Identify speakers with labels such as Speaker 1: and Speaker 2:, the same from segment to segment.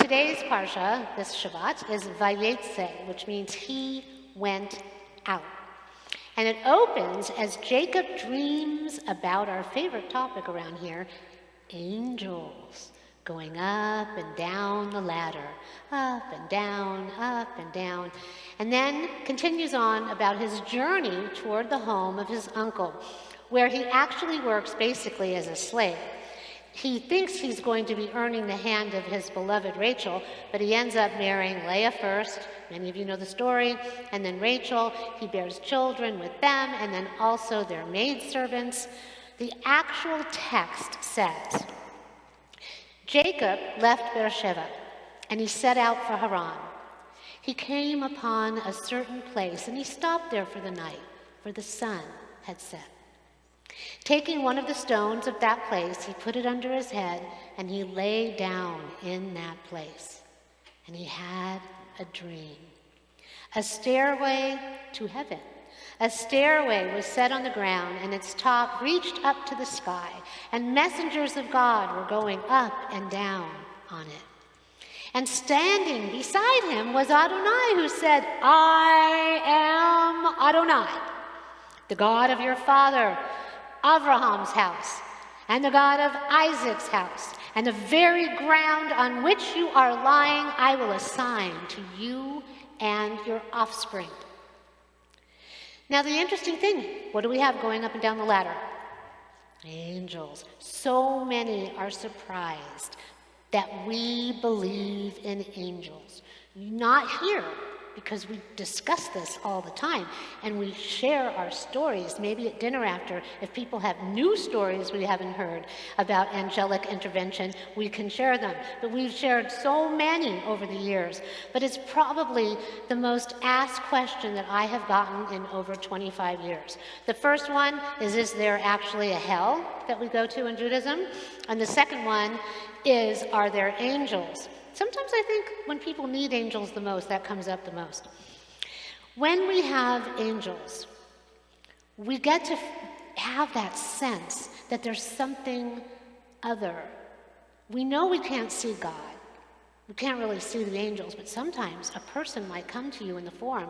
Speaker 1: today's Parsha, this Shabbat, is Vayetze, which means he went out. And it opens as Jacob dreams about our favorite topic around here, angels going up and down the ladder, up and down, and then continues on about his journey toward the home of his uncle, where he actually works basically as a slave. He thinks he's going to be earning the hand of his beloved Rachel, but he ends up marrying Leah first. Many of you know the story. And then Rachel, he bears children with them, and then also their maidservants. The actual text says, Jacob left Beersheba, and he set out for Haran. He came upon a certain place, and he stopped there for the night, for the sun had set. Taking one of the stones of that place, he put it under his head, and he lay down in that place. And he had a dream. A stairway to heaven. A stairway was set on the ground, and its top reached up to the sky, and messengers of God were going up and down on it. And standing beside him was Adonai, who said, I am Adonai, the God of your father Abraham's house, and the God of Isaac's house, and the very ground on which you are lying I will assign to you and your offspring. Now the interesting thing, what do we have going up and down the ladder? Angels. So many are surprised that we believe in angels. Not here, because we discuss this all the time, and we share our stories, maybe at dinner after. If people have new stories we haven't heard about angelic intervention, we can share them. But we've shared so many over the years. But it's probably the most asked question that I have gotten in over 25 years. The first one is there actually a hell that we go to in Judaism? And the second one is, are there angels? Sometimes I think when people need angels the most, that comes up the most. When we have angels, we get to have that sense that there's something other. We know we can't see God. We can't really see the angels, but sometimes a person might come to you in the form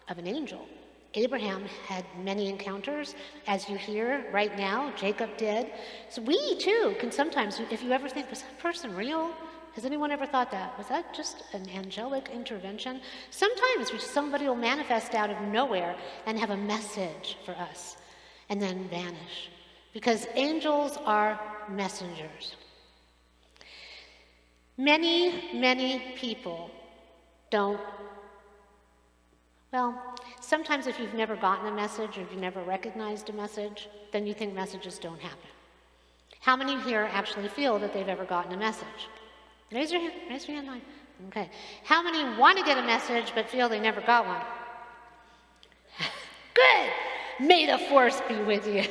Speaker 1: of an angel. Abraham had many encounters, as you hear right now. Jacob did. So we too can sometimes, if you ever think, was that person real? Has anyone ever thought that? Was that just an angelic intervention? Sometimes somebody will manifest out of nowhere and have a message for us and then vanish. Because angels are messengers. Many people don't. Well, sometimes if you've never gotten a message or you've never recognized a message, then you think messages don't happen. How many here actually feel that they've ever gotten a message? Raise your hand high. Okay. How many want to get a message but feel they never got one? Good! May the force be with you.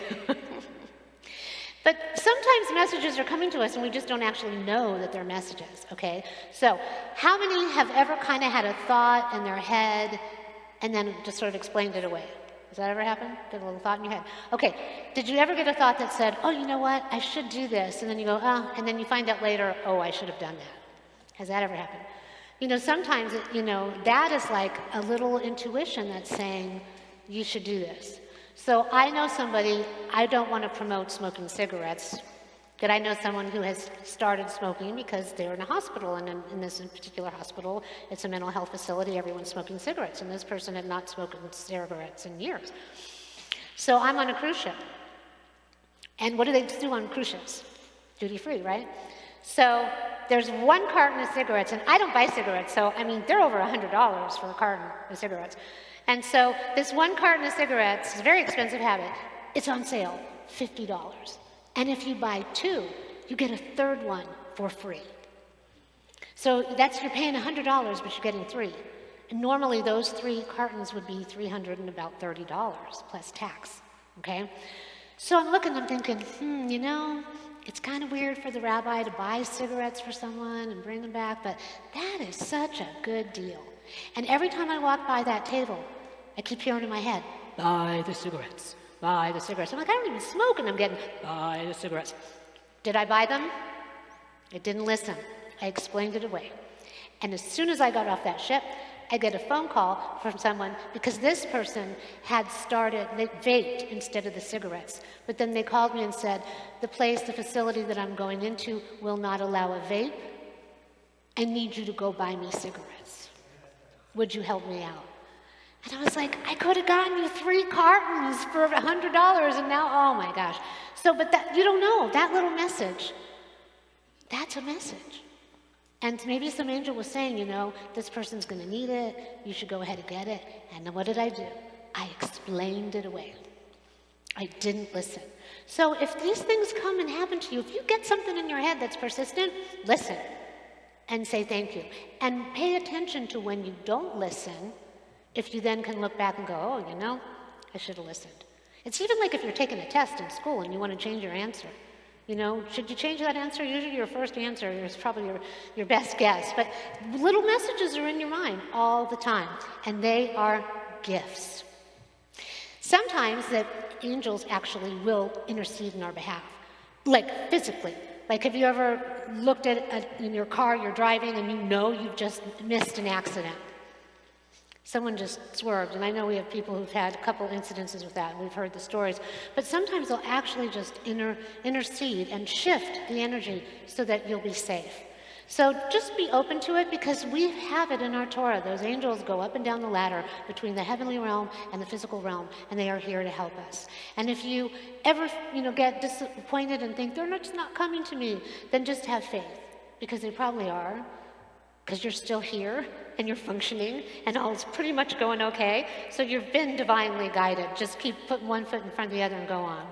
Speaker 1: But sometimes messages are coming to us and we just don't actually know that they're messages, okay? So, how many have ever kind of had a thought in their head and then just sort of explained it away? Does that ever happen? Get a little thought in your head. Okay, did you ever get a thought that said, oh, you know what, I should do this, and then you go, oh, and then you find out later, oh, I should have done that. Has that ever happened? You know, sometimes, that is like a little intuition that's saying, you should do this. So I know somebody, I don't want to promote smoking cigarettes, but I know someone who has started smoking because they're in a hospital, and in this particular hospital, it's a mental health facility, everyone's smoking cigarettes, and this person had not smoked cigarettes in years. So I'm on a cruise ship. And what do they do on cruise ships? Duty free, right? So there's one carton of cigarettes, and I don't buy cigarettes, so they're over $100 for a carton of cigarettes. And so this one carton of cigarettes is a very expensive habit. It's on sale, $50. And if you buy two, you get a third one for free. So you're paying $100, but you're getting three. And normally those 3 cartons would be $330 plus tax, okay? So I'm looking, I'm thinking, it's kind of weird for the rabbi to buy cigarettes for someone and bring them back, but that is such a good deal. And every time I walk by that table, I keep hearing in my head, buy the cigarettes. Buy the cigarettes. I'm like, I don't even smoke, and I'm getting, buy the cigarettes. Did I buy them? It didn't listen. I explained it away. And as soon as I got off that ship, I get a phone call from someone because this person had started, they vaped instead of the cigarettes. But then they called me and said, the facility that I'm going into will not allow a vape. I need you to go buy me cigarettes. Would you help me out? And I was like, I could have gotten you 3 cartons for $100 and now, oh my gosh. So, but that, you don't know, that little message, that's a message. And maybe some angel was saying, you know, this person's going to need it. You should go ahead and get it. And then what did I do? I explained it away. I didn't listen. So if these things come and happen to you, if you get something in your head that's persistent, listen and say thank you. And pay attention to when you don't listen, if you then can look back and go, oh, you know, I should have listened. It's even like if you're taking a test in school and you want to change your answer. You know, should you change that answer? Usually your first answer is probably your best guess. But little messages are in your mind all the time, and they are gifts. Sometimes the angels actually will intercede in our behalf, like physically. Like have you ever looked at in your car, you're driving, and you know you've just missed an accident? Someone just swerved, and I know we have people who've had a couple incidences with that, and we've heard the stories. But sometimes they'll actually just intercede and shift the energy so that you'll be safe. So just be open to it because we have it in our Torah. Those angels go up and down the ladder between the heavenly realm and the physical realm, and they are here to help us. And if you ever, get disappointed and think, they're just not coming to me, then just have faith because they probably are. Because you're still here and you're functioning and all's pretty much going okay. So you've been divinely guided. Just keep putting one foot in front of the other and go on.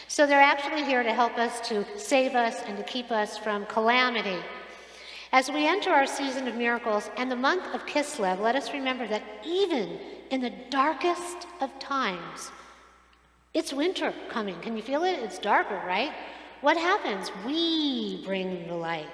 Speaker 1: So they're actually here to help us, to save us, and to keep us from calamity. As we enter our season of miracles and the month of Kislev, let us remember that even in the darkest of times, it's winter coming. Can you feel it? It's darker, right? What happens? We bring the light.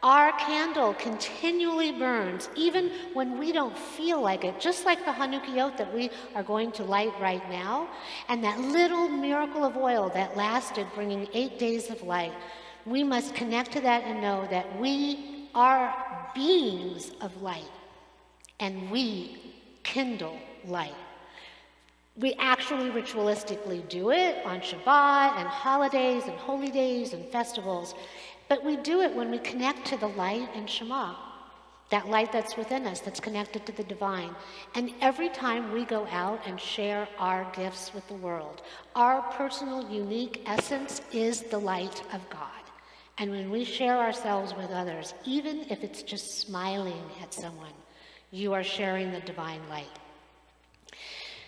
Speaker 1: Our candle continually burns, even when we don't feel like it, just like the Hanukkot that we are going to light right now, and that little miracle of oil that lasted, bringing 8 days of light. We must connect to that and know that we are beings of light, and we kindle light. We actually ritualistically do it on Shabbat and holidays and holy days and festivals. But we do it when we connect to the light and Shema, that light that's within us, that's connected to the divine. And every time we go out and share our gifts with the world, our personal, unique essence is the light of God. And when we share ourselves with others, even if it's just smiling at someone, you are sharing the divine light.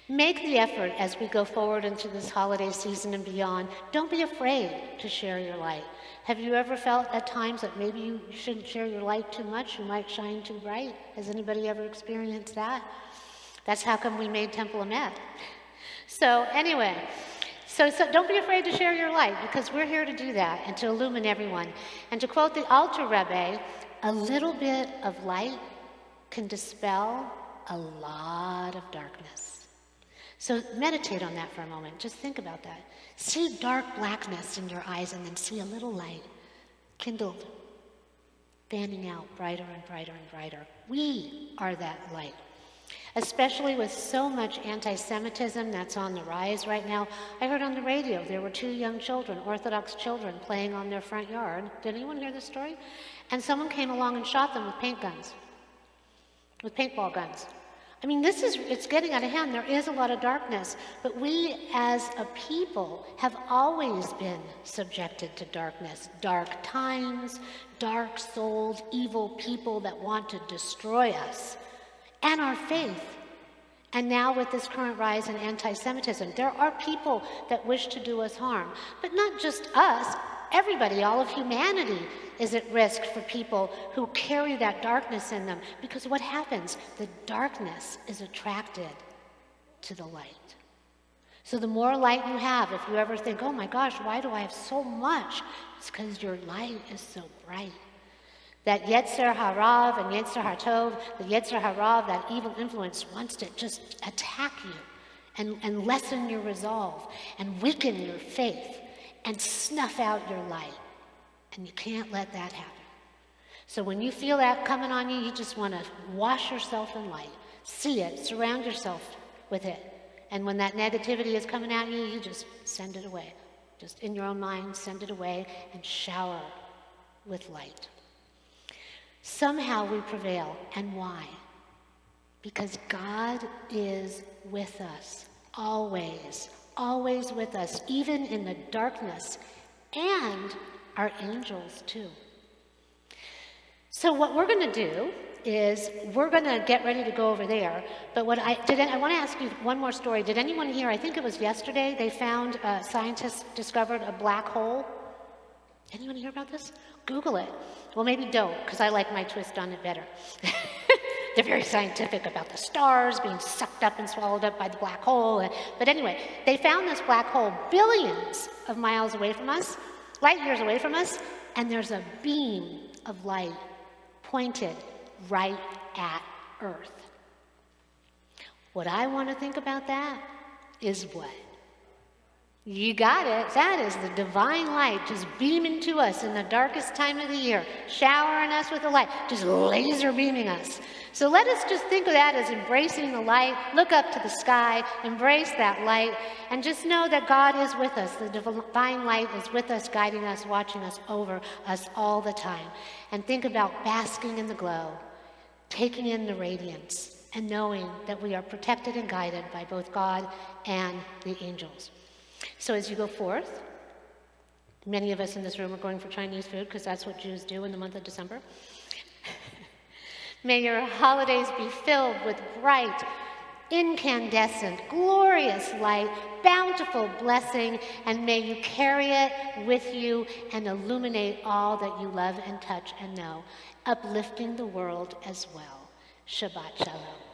Speaker 1: Make the effort as we go forward into this holiday season and beyond. Don't be afraid to share your light. Have you ever felt at times that maybe you shouldn't share your light too much? You might shine too bright. Has anybody ever experienced that? That's how come we made Temple Emet. So anyway, so don't be afraid to share your light because we're here to do that and to illumine everyone. And to quote the Alter Rebbe, a little bit of light can dispel a lot of darkness. So meditate on that for a moment. Just think about that. See dark blackness in your eyes and then see a little light kindled, fanning out brighter and brighter and brighter. We are that light. Especially with so much anti-Semitism that's on the rise right now. I heard on the radio there were 2 young children, Orthodox children, playing on their front yard. Did anyone hear this story? And someone came along and shot them with paint guns, with paintball guns. I mean, it's getting out of hand. There is a lot of darkness, but we as a people have always been subjected to darkness. Dark times, dark-souled, evil people that want to destroy us and our faith. And now with this current rise in anti-Semitism, there are people that wish to do us harm, but not just us. Everybody, all of humanity is at risk for people who carry that darkness in them. Because what happens? The darkness is attracted to the light. So the more light you have, if you ever think, oh my gosh, why do I have so much? It's because your light is so bright. That Yetzer Harav and Yetzer Hatov, the Yetzer Harav, that evil influence, wants to just attack you and lessen your resolve and weaken your faith and snuff out your light. And you can't let that happen. So when you feel that coming on you, you just want to wash yourself in light. See it, surround yourself with it. And when that negativity is coming at you, you just send it away. Just in your own mind, send it away and shower with light. Somehow we prevail. And why? Because God is with us, always, always with us, even in the darkness, and our angels too. So what we're going to do is we're going to get ready to go over there. But I want to ask you one more story. Did anyone hear, I think it was yesterday, they found, scientists discovered a black hole? Anyone hear about this? Google it. Well, maybe don't, because I like my twist on it better. They're very scientific about the stars being sucked up and swallowed up by the black hole. But anyway, they found this black hole billions of miles away from us, light years away from us, and there's a beam of light pointed right at Earth. What I want to think about that is what? You got it. That is the divine light just beaming to us in the darkest time of the year, showering us with the light, just laser beaming us. So let us just think of that as embracing the light. Look up to the sky, embrace that light, and just know that God is with us. The divine light is with us, guiding us, watching us, over us all the time. And think about basking in the glow, taking in the radiance, and knowing that we are protected and guided by both God and the angels. So as you go forth, many of us in this room are going for Chinese food because that's what Jews do in the month of December. May your holidays be filled with bright, incandescent, glorious light, bountiful blessing, and may you carry it with you and illuminate all that you love and touch and know, uplifting the world as well. Shabbat Shalom.